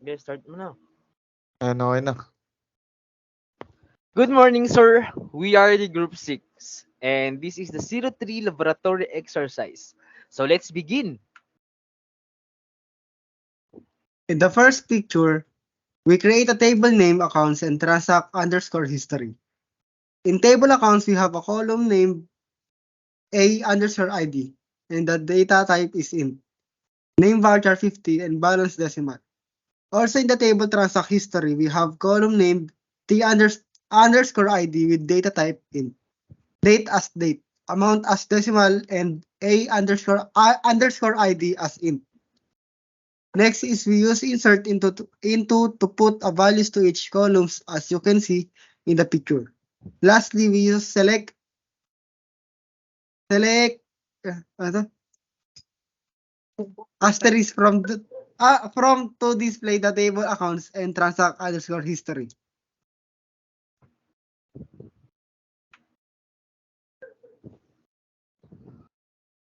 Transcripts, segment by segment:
Okay, start mo na. Okay na. Good morning, sir. We are the Group 6, and this is the 03 laboratory exercise. So let's begin. In the first picture, we create a table name accounts and transact underscore history. In table accounts, we have a column named A underscore ID, and the data type is int. Name varchar 50 and balance decimal. Also in the table transact history, we have column named underscore ID with data type int. Date as date, amount as decimal, and A underscore ID as int. Next is we use insert into to put a values to each columns as you can see in the picture. Lastly, we use select ano, asterisk from to display the table accounts and transact underscore history.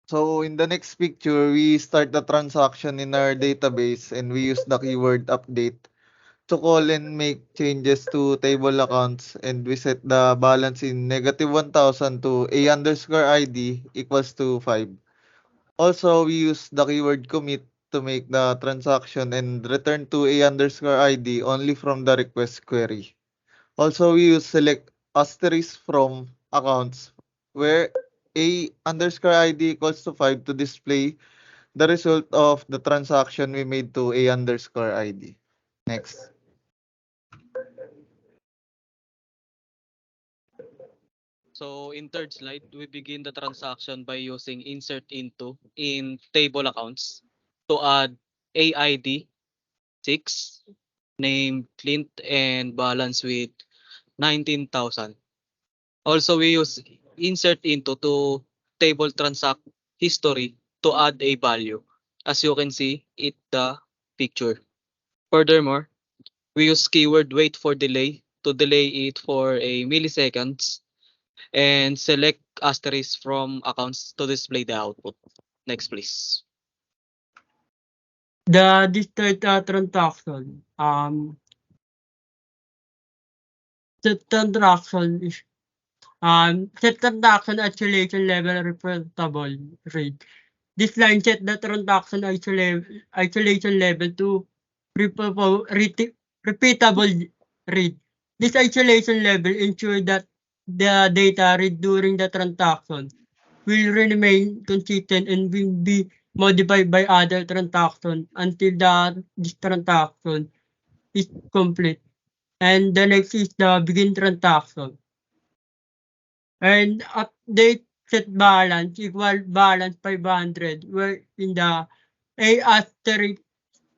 So in the next picture, we start the transaction in our database and we use the keyword update to call and make changes to table accounts, and we set the balance in -1,000 to A underscore ID equals to 5. Also, we use the keyword commit to make the transaction and return to A underscore ID only from the request query. Also, we use select asterisk from accounts where A underscore ID equals to 5 to display the result of the transaction we made to A underscore ID. Next. So in third slide, we begin the transaction by using insert into in table accounts to add AID 6, name Clint and balance with 19,000. Also we use insert into to table transact history to add a value. As you can see in the picture. Furthermore, we use keyword wait for delay to delay it for a milliseconds and select asterisk from accounts to display the output. Next, please. This third transaction, the transaction is set transaction isolation level reportable read. This line set the transaction isolation level to repeatable read. This isolation level ensure that the data read during the transaction will remain consistent and will be modified by other transactions until this transaction is complete. And the next is the begin transaction. And update set balance equal balance 500 where in the A asterisk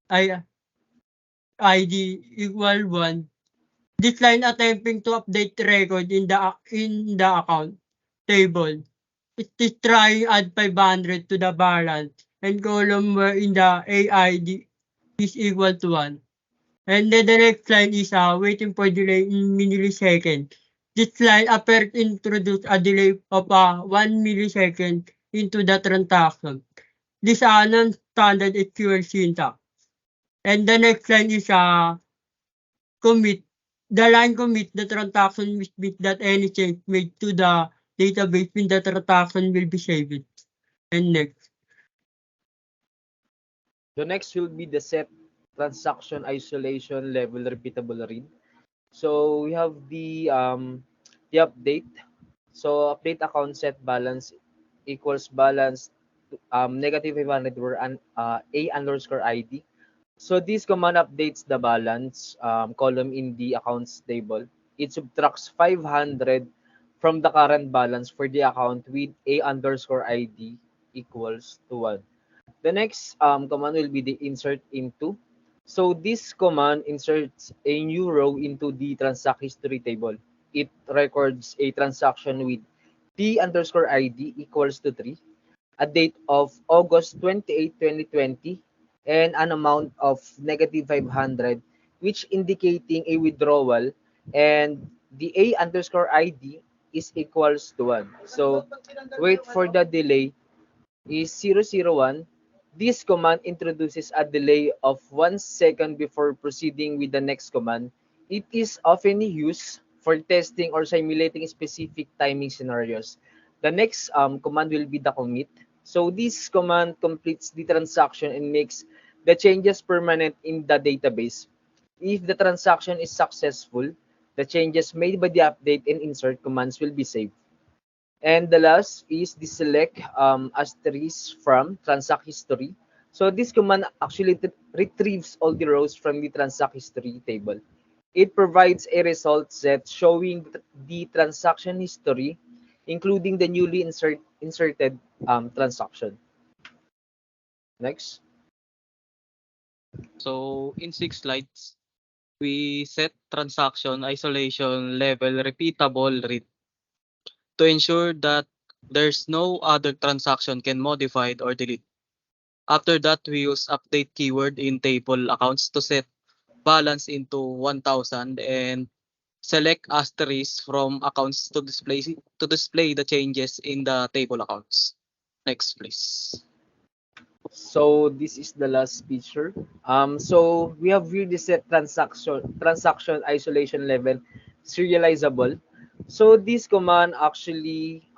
ID equal 1. This line attempting to update record in the account table. It is trying add 500 to the balance and column where in the AID is equal to 1. And then the next line is waiting for delay in millisecond. This line appears introduce a delay of 1 millisecond into the transaction. This non-standard SQL syntax. And the next line is commit. The line commit the transaction must meet that any change made to the database when the transaction will be saved. And next. The next will be the set transaction isolation level repeatable read. So we have the update. So update account set balance equals balance -500 where A underscore ID. So this command updates the balance column in the accounts table. It subtracts 500 from the current balance for the account with A underscore ID equals to 1. The next command will be the insert into. So this command inserts a new row into the transact history table. It records a transaction with P underscore ID equals to 3, a date of August 28, 2020, and an amount of -500, which indicating a withdrawal, and the A underscore ID is equals to 1. So wait for the delay is 001 This command introduces a delay of 1 second before proceeding with the next command. It is often used for testing or simulating specific timing scenarios. The next command will be the commit. So this command completes the transaction and makes the changes permanent in the database. If the transaction is successful, the changes made by the update and insert commands will be saved. And the last is the select asterisk from transact history. So this command actually retrieves all the rows from the transact history table. It provides a result set showing the transaction history, including the newly inserted transaction. Next. So in 6 slides, we set transaction isolation level repeatable read to ensure that there's no other transaction can modify or delete. After that, we use update keyword in table accounts to set balance into 1000 and select asterisk from accounts to display the changes in the table accounts. Next, please. So this is the last feature. So we have really set transaction isolation level serializable. So this command actually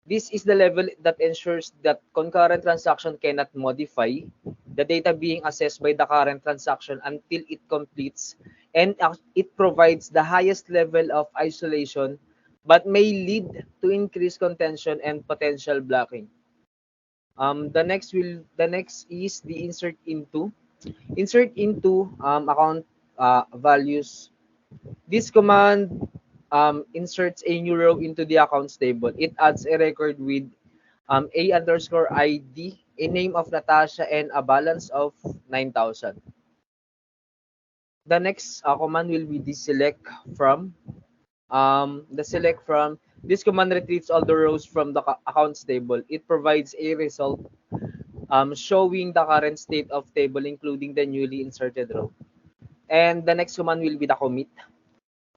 this is the level that ensures that concurrent transaction cannot modify the data being assessed by the current transaction until it completes, and it provides the highest level of isolation but may lead to increased contention and potential blocking. The next is the insert into account values. This command inserts a new row into the accounts table. It adds a record with a underscore ID, a name of Natasha, and a balance of 9,000. The next command will be the select from. This command retrieves all the rows from the accounts table. It provides a result showing the current state of table, including the newly inserted row. And the next command will be the commit.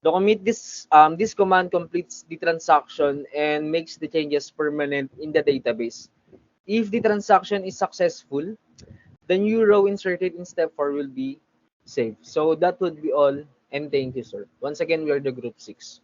The commit this command completes the transaction and makes the changes permanent in the database. If the transaction is successful, the new row inserted in step 4 will be saved. So that would be all, and thank you, sir. Once again, we are the group 6.